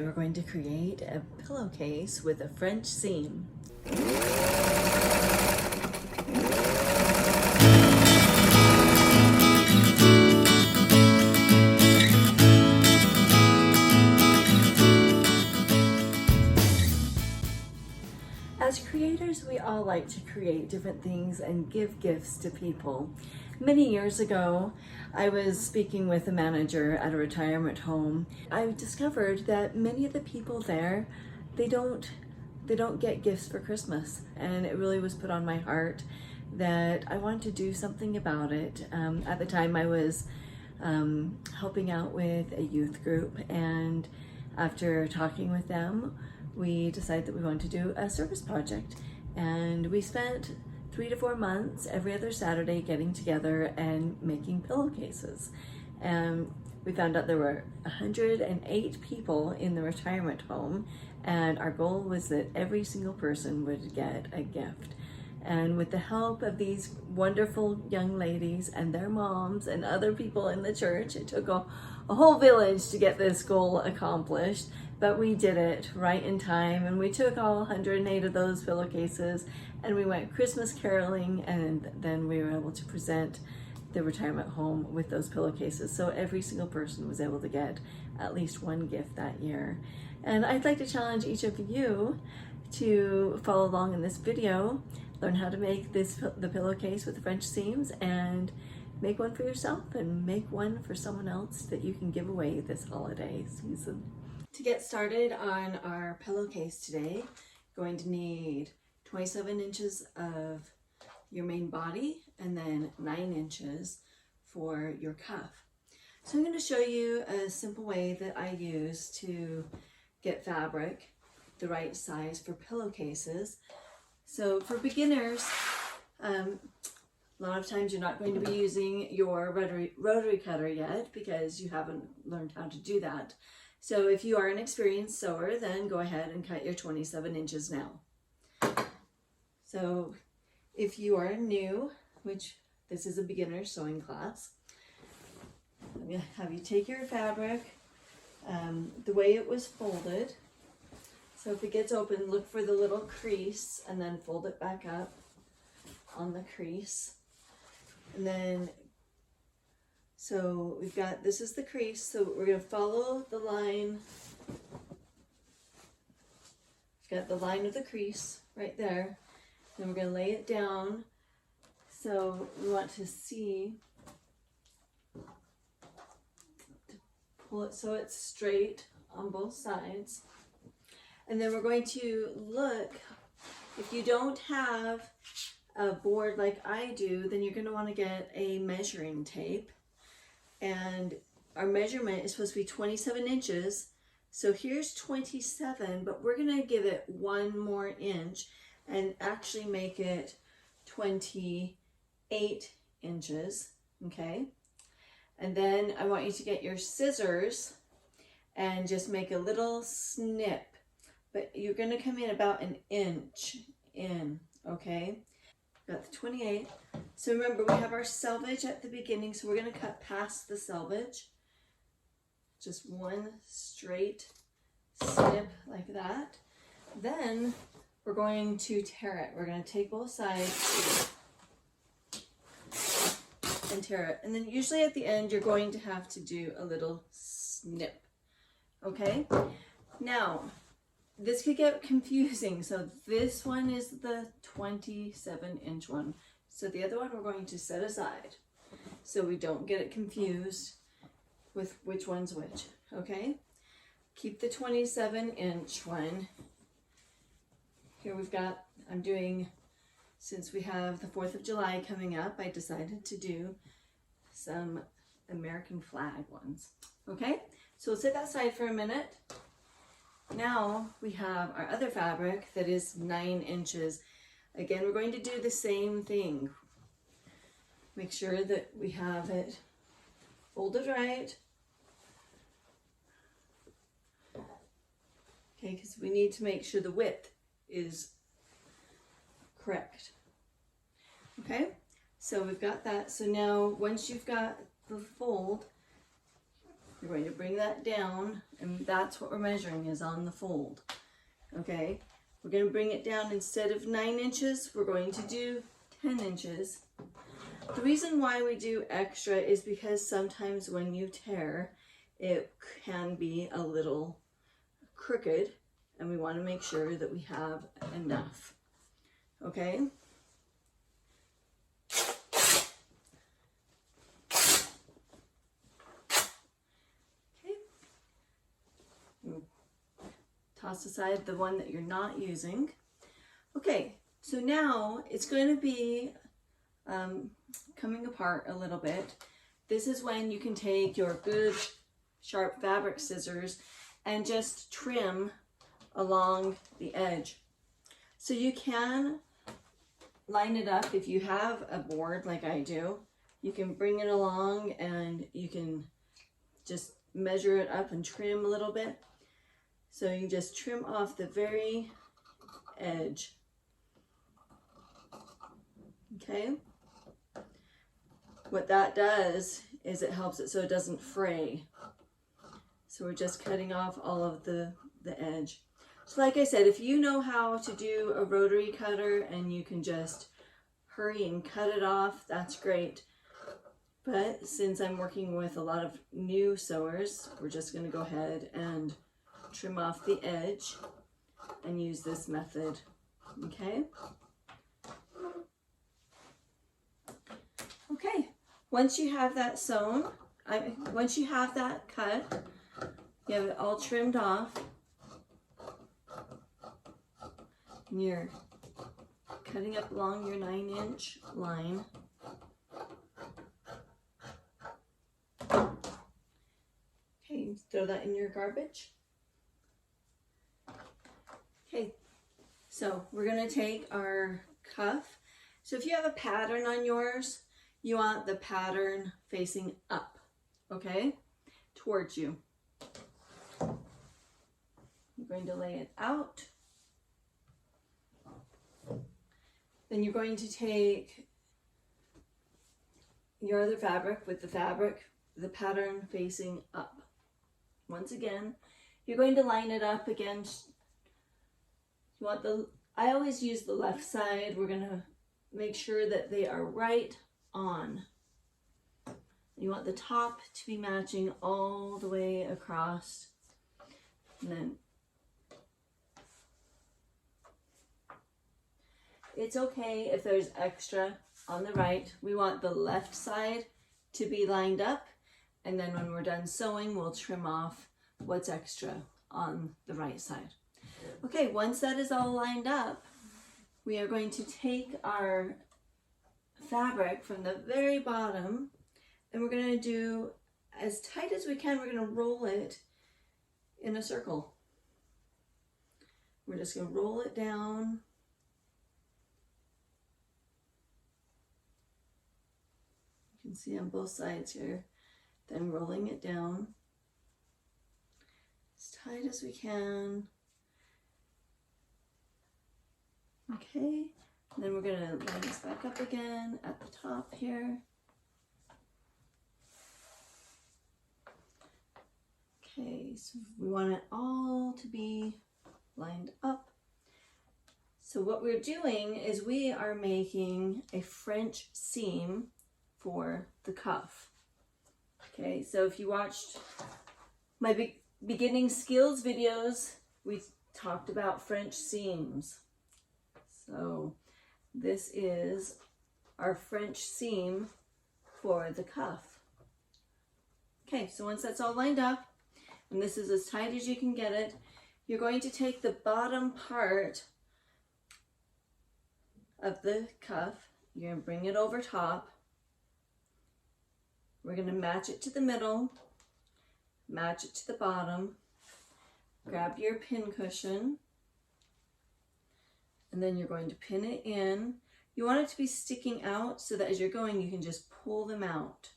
We're going to create a pillowcase with a French seam. As creators, we all like to create different things and give gifts to people. Many years ago, I was speaking with a manager at a retirement home. I discovered that many of the people there, they don't get gifts for Christmas, and it really was put on my heart that I wanted to do something about it. At the time, I was helping out with a youth group, and after talking with them, we decided that we wanted to do a service project, and we spent 3 to 4 months every other Saturday getting together and making pillowcases. And we found out there were 108 people in the retirement home, and our goal was that every single person would get a gift. And with the help of these wonderful young ladies and their moms and other people in the church, it took a whole village to get this goal accomplished, but we did it right in time, and we took all 108 of those pillowcases and we went Christmas caroling, and then we were able to present the retirement home with those pillowcases. So every single person was able to get at least one gift that year. And I'd like to challenge each of you to follow along in this video, learn how to make the pillowcase with the French seams, and make one for yourself and make one for someone else that you can give away this holiday season. To get started on our pillowcase today, going to need 27 inches of your main body and then 9 inches for your cuff. So I'm going to show you a simple way that I use to get fabric the right size for pillowcases. So for beginners, a lot of times you're not going to be using your rotary cutter yet because you haven't learned how to do that. So if you are an experienced sewer, then go ahead and cut your 27 inches now. So if you are new, which this is a beginner sewing class, I'm going to have you take your fabric the way it was folded. So if it gets open, look for the little crease and then fold it back up on the crease. And then, so we've got, this is the crease, so we're going to follow the line. We've got the line of the crease right there. Then we're going to lay it down. So we want to see, pull it so it's straight on both sides. And then we're going to look, if you don't have a board like I do, then you're going to want to get a measuring tape. And our measurement is supposed to be 27 inches. So here's 27, but we're going to give it 1 more inch and actually make it 28 inches, okay? And then I want you to get your scissors and just make a little snip. But you're going to come in about 1 inch in, okay? Got the 28. So remember, we have our selvage at the beginning, so we're going to cut past the selvage. Just one straight snip like that. Then we're going to tear it. We're going to take both sides and tear it. And then usually at the end, you're going to have to do a little snip, okay? Now, this could get confusing. So this one is the 27-inch one. So the other one we're going to set aside so we don't get it confused with which one's which, okay? Keep the 27-inch one. Here we've got, I'm doing, since we have the 4th of July coming up, I decided to do some American flag ones, okay? So we'll set that aside for a minute. Now we have our other fabric that is 9 inches. Again, we're going to do the same thing. Make sure that we have it folded right. Okay, because we need to make sure the width is correct. Okay, so we've got that. So now once you've got the fold, You're going to bring that down, and that's what we're measuring, is on the fold. Okay, we're going to bring it down. Instead of 9 inches, we're going to do 10 inches. The reason why we do extra is because sometimes when you tear, it can be a little crooked, and we want to make sure that we have enough. Okay? Toss aside the one that you're not using. Okay, so now it's going to be coming apart a little bit. This is when you can take your good sharp fabric scissors and just trim along the edge. So you can line it up. If you have a board like I do, you can bring it along and you can just measure it up and trim a little bit. So you just trim off the very edge. Okay? What that does is it helps it so it doesn't fray. So we're just cutting off all of the edge. So like I said, if you know how to do a rotary cutter and you can just hurry and cut it off, that's great. But since I'm working with a lot of new sewers, we're just going to go ahead and trim off the edge and use this method. Okay? Okay, once you have that sewn, once you have that cut, you have it all trimmed off, and you're cutting up along your 9-inch line. Okay, throw that in your garbage. Okay, so we're going to take our cuff. So if you have a pattern on yours, you want the pattern facing up, okay, towards you. You're going to lay it out. Then you're going to take your other fabric with the pattern facing up. Once again, you're going to line it up against, you want I always use the left side. We're going to make sure that they are right on. You want the top to be matching all the way across. And then it's okay if there's extra on the right. We want the left side to be lined up, and then when we're done sewing, we'll trim off what's extra on the right side. Okay, once that is all lined up, we are going to take our fabric from the very bottom, and we're going to do as tight as we can. We're going to roll it in a circle. We're just going to roll it down. You can see on both sides here. Then rolling it down as tight as we can. Okay, and then we're going to line this back up again at the top here. Okay, so we want it all to be lined up. So what we're doing is we are making a French seam for the cuff. Okay, so if you watched my beginning skills videos, we talked about French seams. So this is our French seam for the cuff. Okay, so once that's all lined up, and this is as tight as you can get it, you're going to take the bottom part of the cuff, you're going to bring it over top. We're going to match it to the middle, match it to the bottom, grab your pin cushion, and then you're going to pin it in. You want it to be sticking out so that as you're going, you can just pull them out.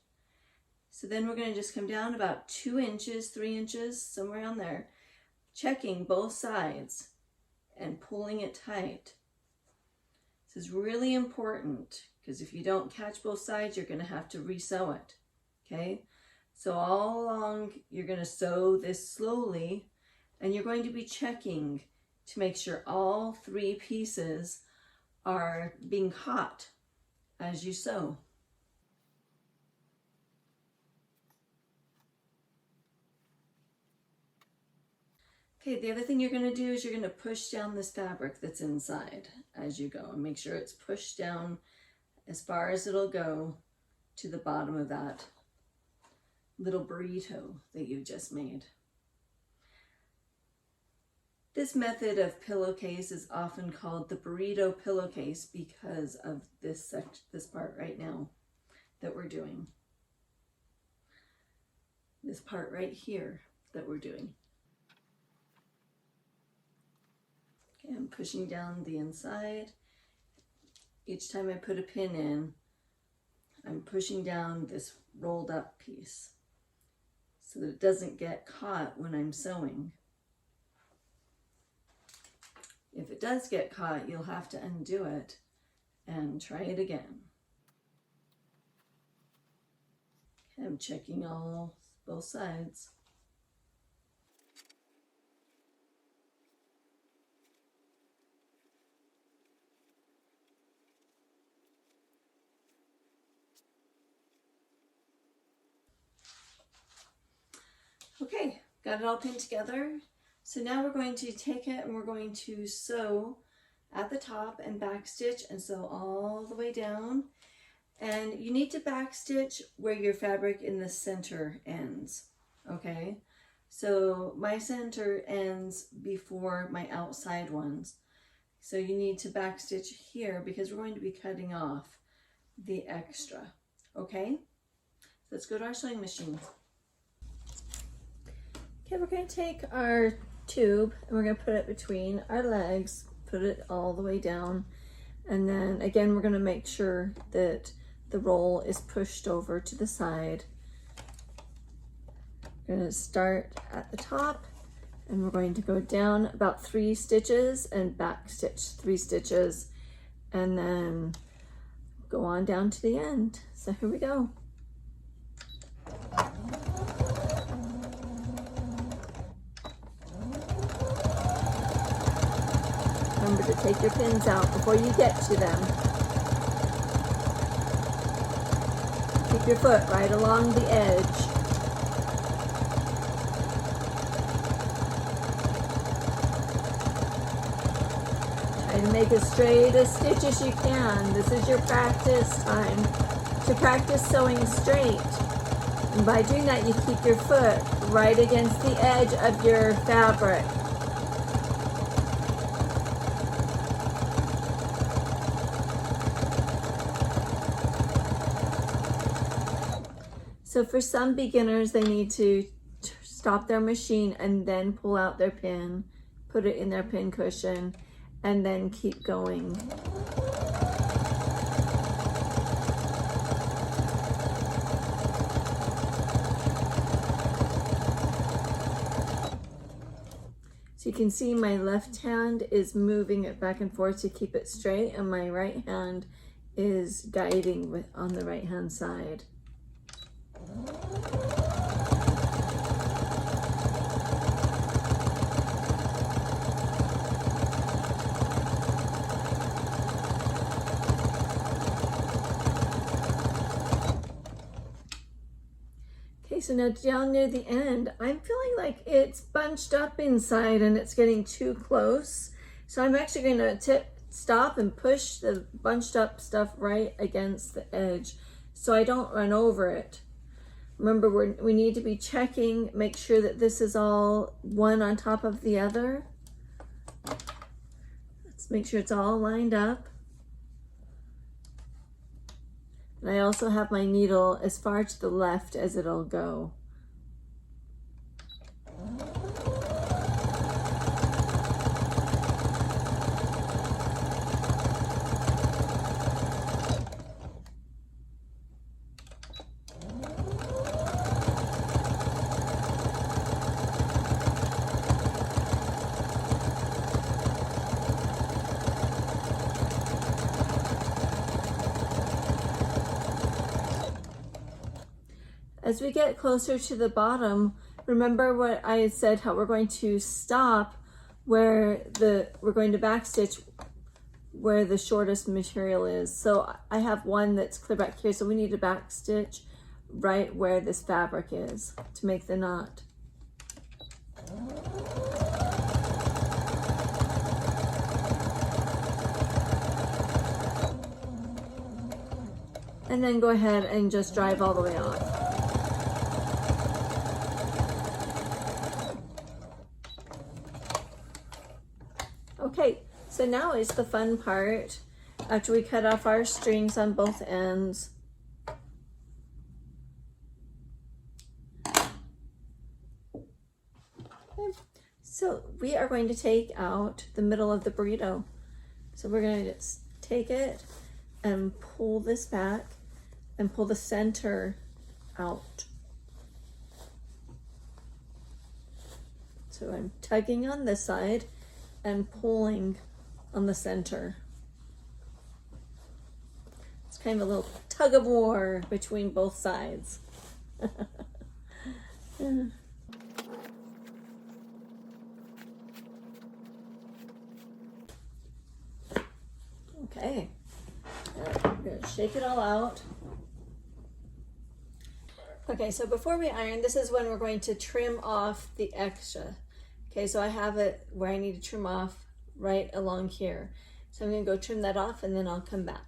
So then we're going to just come down about 2 inches, 3 inches, somewhere around there, checking both sides and pulling it tight. This is really important because if you don't catch both sides, you're going to have to resew it. Okay, So all along, you're going to sew this slowly, and you're going to be checking to make sure all 3 pieces are being caught as you sew. Okay, the other thing you're going to do is you're going to push down this fabric that's inside as you go, and make sure it's pushed down as far as it'll go to the bottom of that little burrito that you just made. This method of pillowcase is often called the burrito pillowcase because of this part right now that we're doing. This part right here that we're doing. Okay, I'm pushing down the inside. Each time I put a pin in, I'm pushing down this rolled up piece so that it doesn't get caught when I'm sewing. If it does get caught, you'll have to undo it and try it again. Okay, I'm checking both sides. Okay, got it all pinned together. So now we're going to take it and we're going to sew at the top and back stitch and sew all the way down. And you need to back stitch where your fabric in the center ends, okay? So my center ends before my outside ones. So you need to back stitch here because we're going to be cutting off the extra, okay? Let's go to our sewing machine. Okay, we're going to take our tube and we're going to put it between our legs, put it all the way down, and then again we're going to make sure that the roll is pushed over to the side. We're going to start at the top and we're going to go down about 3 stitches and back stitch 3 stitches and then go on down to the end. So here we go. Remember to take your pins out before you get to them. Keep your foot right along the edge. Try to make as straight a stitch as you can. This is your practice time to practice sewing straight. And by doing that, you keep your foot right against the edge of your fabric. So for some beginners, they need to stop their machine and then pull out their pin, put it in their pin cushion, and then keep going. So you can see my left hand is moving it back and forth to keep it straight, and my right hand is guiding on the right hand side. Okay, so now down near the end, I'm feeling like it's bunched up inside and it's getting too close. So I'm actually going to stop and push the bunched up stuff right against the edge so I don't run over it. Remember, we need to be checking, make sure that this is all one on top of the other. Let's make sure it's all lined up. And I also have my needle as far to the left as it'll go. As we get closer to the bottom, remember what I said, how we're going to stop where we're going to backstitch where the shortest material is. So I have one that's clear back here, so we need to backstitch right where this fabric is to make the knot. And then go ahead and just drive all the way off. Okay, so now is the fun part. After we cut off our strings on both ends, so we are going to take out the middle of the burrito. So we're going to just take it and pull this back and pull the center out. So I'm tugging on this side and pulling on the center. It's kind of a little tug of war between both sides. Okay, I'm gonna shake it all out. Okay, so before we iron, this is when we're going to trim off the extra. Okay, so I have it where I need to trim off right along here. So I'm gonna go trim that off and then I'll come back.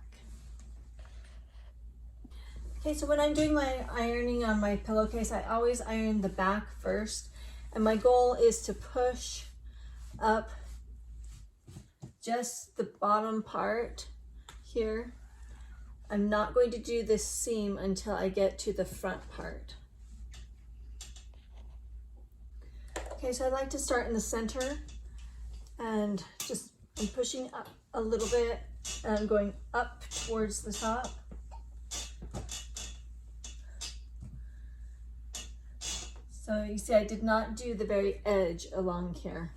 Okay, so when I'm doing my ironing on my pillowcase, I always iron the back first. And my goal is to push up just the bottom part here. I'm not going to do this seam until I get to the front part. Okay, so I like to start in the center and just I'm pushing up a little bit and I'm going up towards the top. So you see I did not do the very edge along here.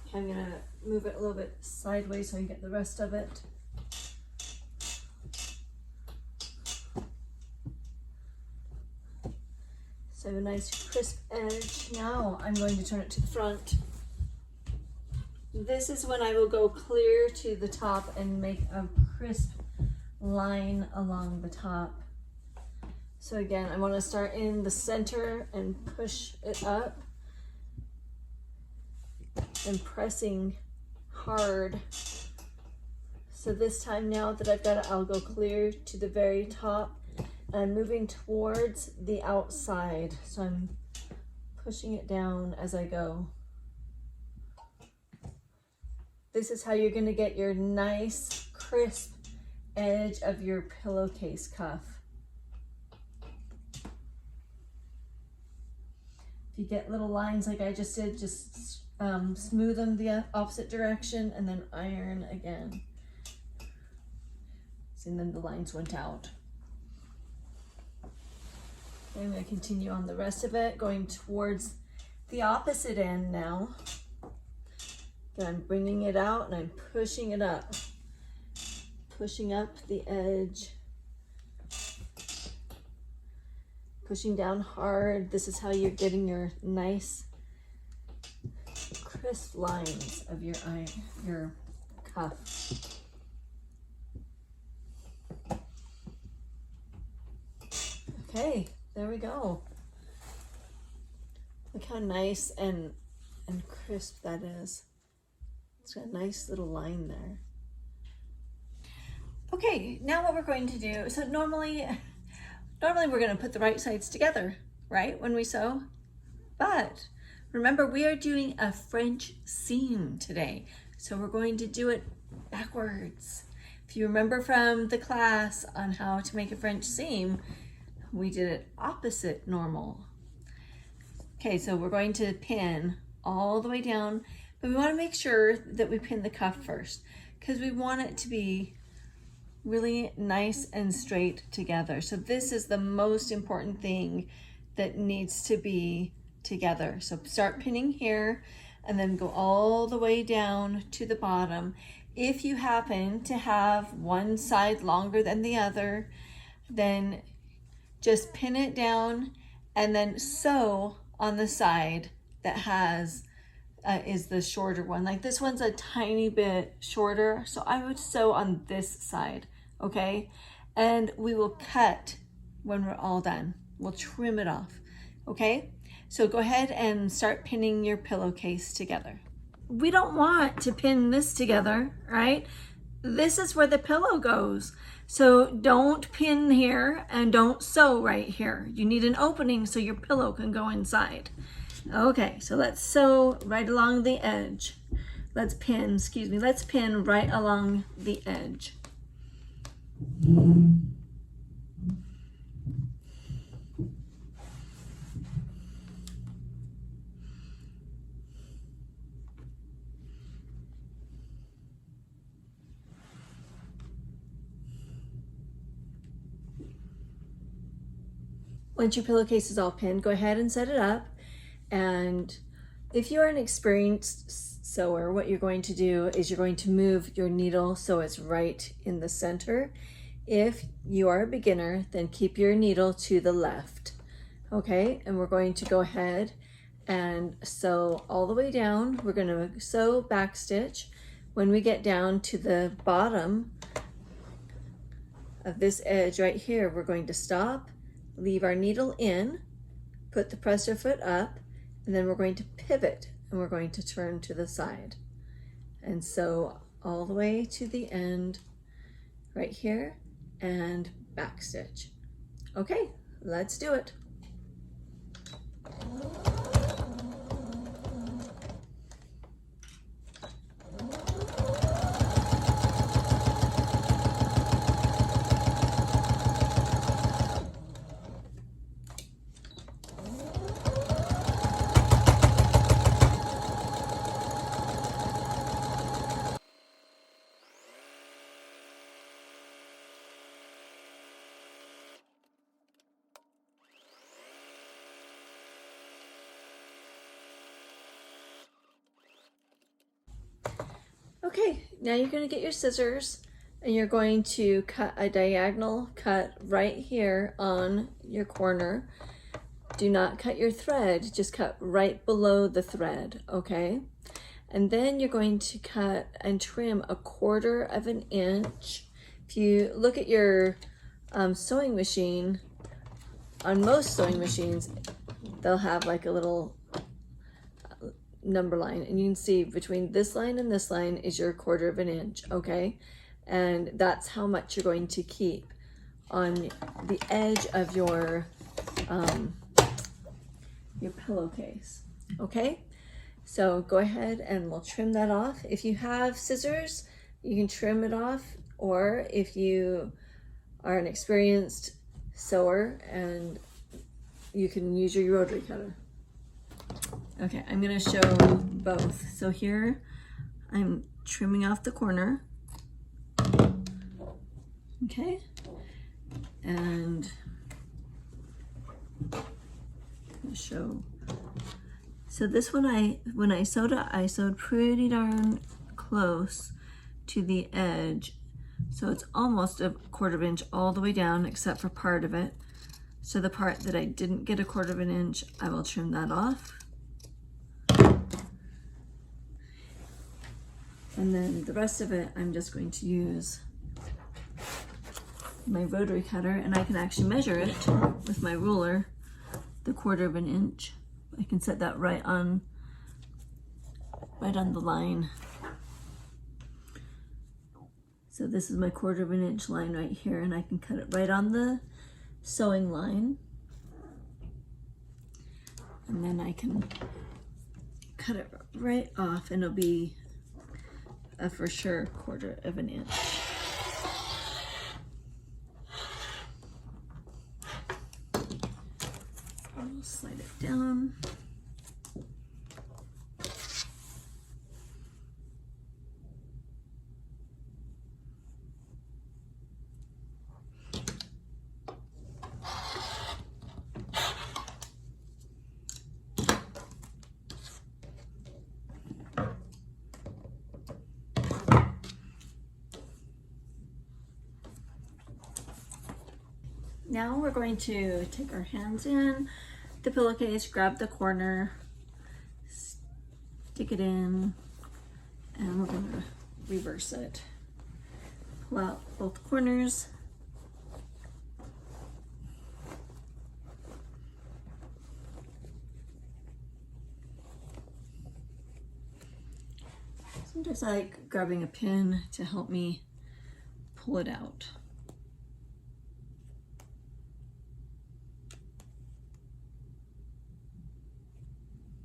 Okay, I'm gonna move it a little bit sideways so I can get the rest of it. So a nice crisp edge. Now I'm going to turn it to the front. This is when I will go clear to the top and make a crisp line along the top. So again, I want to start in the center and push it up and pressing hard. So this time now that I've got it, I'll go clear to the very top. I'm moving towards the outside, so I'm pushing it down as I go. This is how you're going to get your nice crisp edge of your pillowcase cuff. If you get little lines like I just did, just smooth them the opposite direction and then iron again. And then the lines went out. I'm going to continue on the rest of it, going towards the opposite end now. And I'm bringing it out and I'm pushing it up. Pushing up the edge. Pushing down hard. This is how you're getting your nice crisp lines of your cuff. Okay. There we go. Look how nice and crisp that is. It's got a nice little line there. Okay, now what we're going to do, so normally we're going to put the right sides together, right, when we sew. But remember, we are doing a French seam today. So we're going to do it backwards. If you remember from the class on how to make a French seam, we did it opposite normal. Okay, so we're going to pin all the way down, but we want to make sure that we pin the cuff first because we want it to be really nice and straight together. So this is the most important thing that needs to be together. So start pinning here and then go all the way down to the bottom. If you happen to have one side longer than the other, then just pin it down and then sew on the side that has is the shorter one. Like this one's a tiny bit shorter, so I would sew on this side, okay? And we will cut when we're all done. We'll trim it off, okay? So go ahead and start pinning your pillowcase together. We don't want to pin this together, right? This is where the pillow goes. So don't pin here and don't sew right here. You need an opening so your pillow can go inside. Okay, so let's sew right along the edge. Let's pin right along the edge. Once your pillowcase is all pinned, go ahead and set it up. And if you're an experienced sewer, what you're going to do is you're going to move your needle so it's right in the center. If you are a beginner, then keep your needle to the left. Okay, and we're going to go ahead and sew all the way down. We're going to sew back stitch. When we get down to the bottom of this edge right here, we're going to stop, leave our needle in, put the presser foot up, and then we're going to pivot and we're going to turn to the side and sew all the way to the end right here and back stitch. Okay, let's do it. Okay, now you're going to get your scissors and you're going to cut a diagonal cut right here on your corner. Do not cut your thread, just cut right below the thread, okay? And then you're going to cut and trim 1/4 of an inch. If you look at your sewing machine, on most sewing machines, they'll have like a little number line, and you can see between this line and this line is your 1/4 of an inch, okay? And that's how much you're going to keep on the edge of your pillowcase, okay? So go ahead and we'll trim that off. If you have scissors, you can trim it off, or if you are an experienced sewer, and you can use your rotary cutter. Okay, I'm gonna show both. So here, I'm trimming off the corner. Okay, and I'll show. So this one, when I sewed it, I sewed pretty darn close to the edge. So it's almost 1/4 inch all the way down, except for part of it. So the part that I didn't get 1/4 inch, I will trim that off. And then the rest of it, I'm just going to use my rotary cutter, and I can actually measure it with my ruler, the 1/4 inch. I can set that right on the line. So this is my 1/4 inch line right here, and I can cut it right on the sewing line. And then I can cut it right off, and it'll be for sure 1/4 inch. I'll slide it down. Now we're going to take our hands in the pillowcase, grab the corner, stick it in, and we're going to reverse it. Pull out both corners. Sometimes I like grabbing a pin to help me pull it out.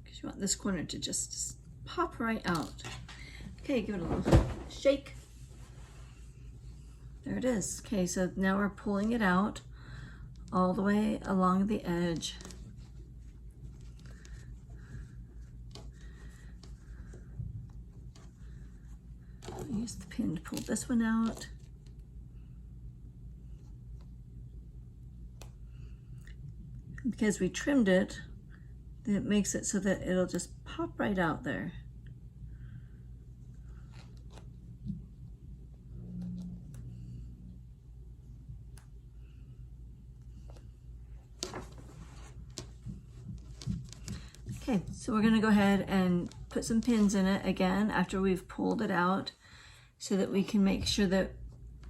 Because you want this corner to just pop right out. Okay, give it a little shake. There it is. Okay, so now we're pulling it out all the way along the edge. Use the pin to pull this one out. Because we trimmed it, it makes it so that it'll just pop right out there. Okay, so we're gonna go ahead and put some pins in it again after we've pulled it out so that we can make sure that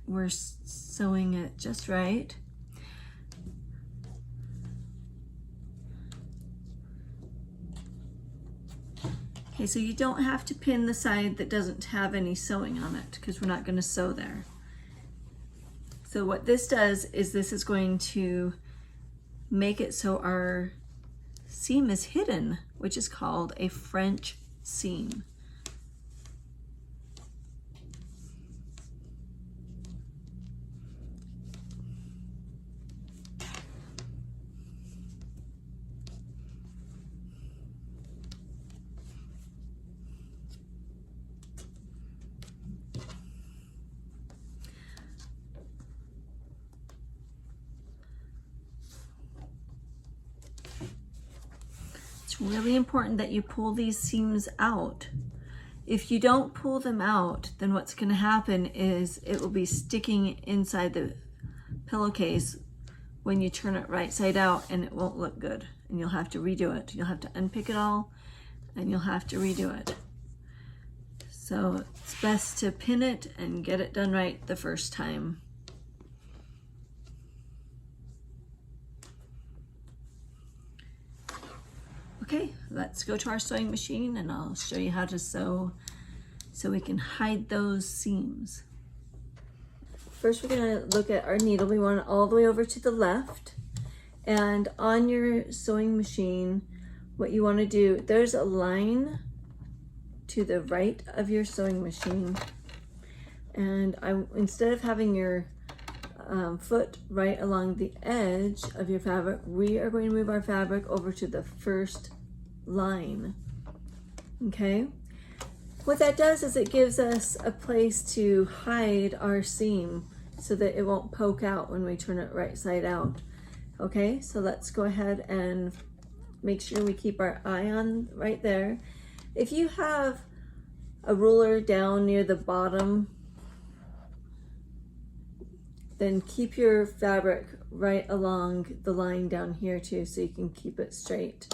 we're sewing it just right. Okay, so you don't have to pin the side that doesn't have any sewing on it because we're not going to sew there. So what this does is this is going to make it so our seam is hidden, which is called a French seam. It's really important that you pull these seams out. If you don't pull them out, then what's going to happen is it will be sticking inside the pillowcase when you turn it right side out, and it won't look good, and you'll have to redo it. You'll have to unpick it all and you'll have to redo it. So it's best to pin it and get it done right the first time. Okay, let's go to our sewing machine and I'll show you how to sew so we can hide those seams. First, we're going to look at our needle. We want it all the way over to the left. And on your sewing machine, what you want to do, there's a line to the right of your sewing machine. And instead of having your foot right along the edge of your fabric, we are going to move our fabric over to the first line. Okay? What that does is it gives us a place to hide our seam so that it won't poke out when we turn it right side out. Okay, so let's go ahead and make sure we keep our eye on right there. If you have a ruler down near the bottom, then keep your fabric right along the line down here too, so you can keep it straight.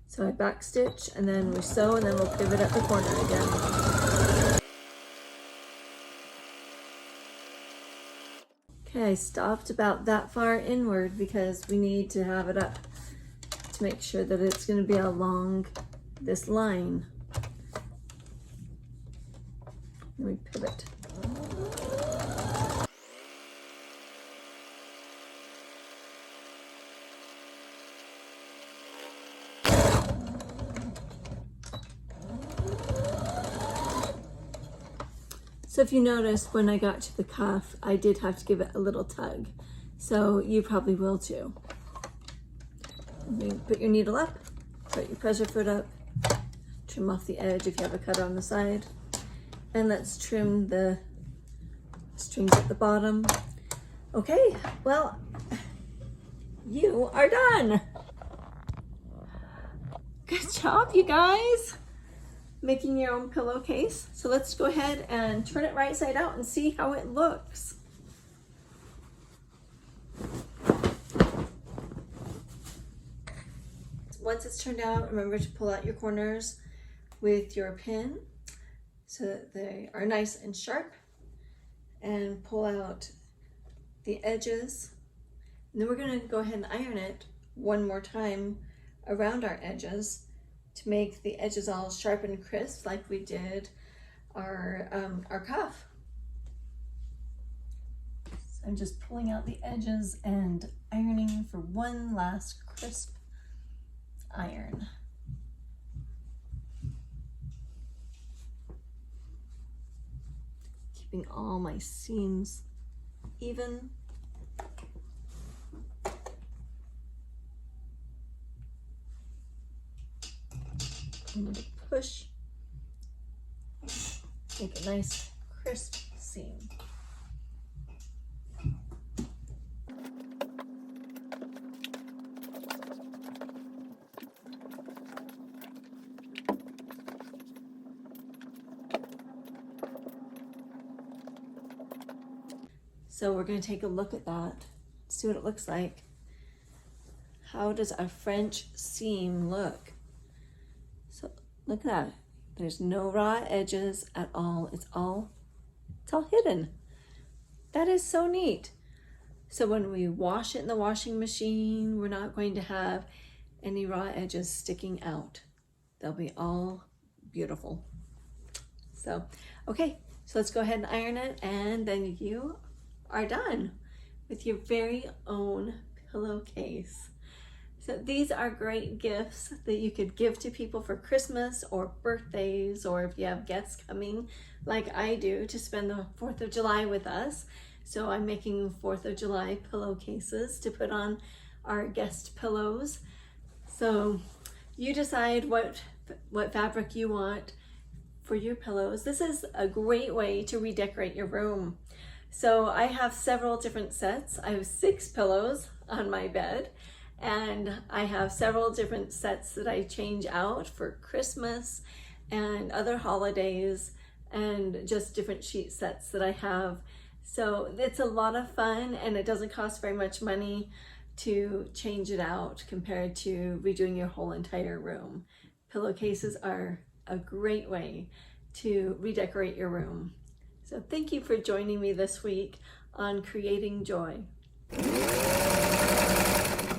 So I back stitch and then we sew and then we'll pivot at the corner again. Okay, I stopped about that far inward because we need to have it up to make sure that it's going to be along this line. Let me pivot. So if you noticed, when I got to the cuff, I did have to give it a little tug. So you probably will too. Put your needle up, put your pressure foot up, trim off the edge if you have a cut on the side. And let's trim the strings at the bottom. Okay, well, you are done. Good job, you guys. making your own pillowcase. So let's go ahead and turn it right side out and see how it looks. Once it's turned out, remember to pull out your corners with your pin so that they are nice and sharp, and pull out the edges. And then we're going to go ahead and iron it one more time around our edges to make the edges all sharp and crisp like we did our cuff. So I'm just pulling out the edges and ironing for one last crisp iron. Keeping all my seams even. I'm going to push, make a nice crisp seam. So we're going to take a look at that, see what it looks like. How does a French seam look? So look at that. There's no raw edges at all. It's all hidden. That is so neat. So when we wash it in the washing machine, we're not going to have any raw edges sticking out. They'll be all beautiful. So, okay, so let's go ahead and iron it, and then you are done with your very own pillowcase. So these are great gifts that you could give to people for Christmas or birthdays, or if you have guests coming like I do to spend the 4th of July with us. So I'm making 4th of July pillowcases to put on our guest pillows. So you decide what fabric you want for your pillows. This is a great way to redecorate your room. So I have several different sets. I have 6 pillows on my bed, and I have several different sets that I change out for Christmas and other holidays, and just different sheet sets that I have. So it's a lot of fun, and it doesn't cost very much money to change it out compared to redoing your whole entire room. Pillowcases are a great way to redecorate your room. So thank you for joining me this week on Creating Joy.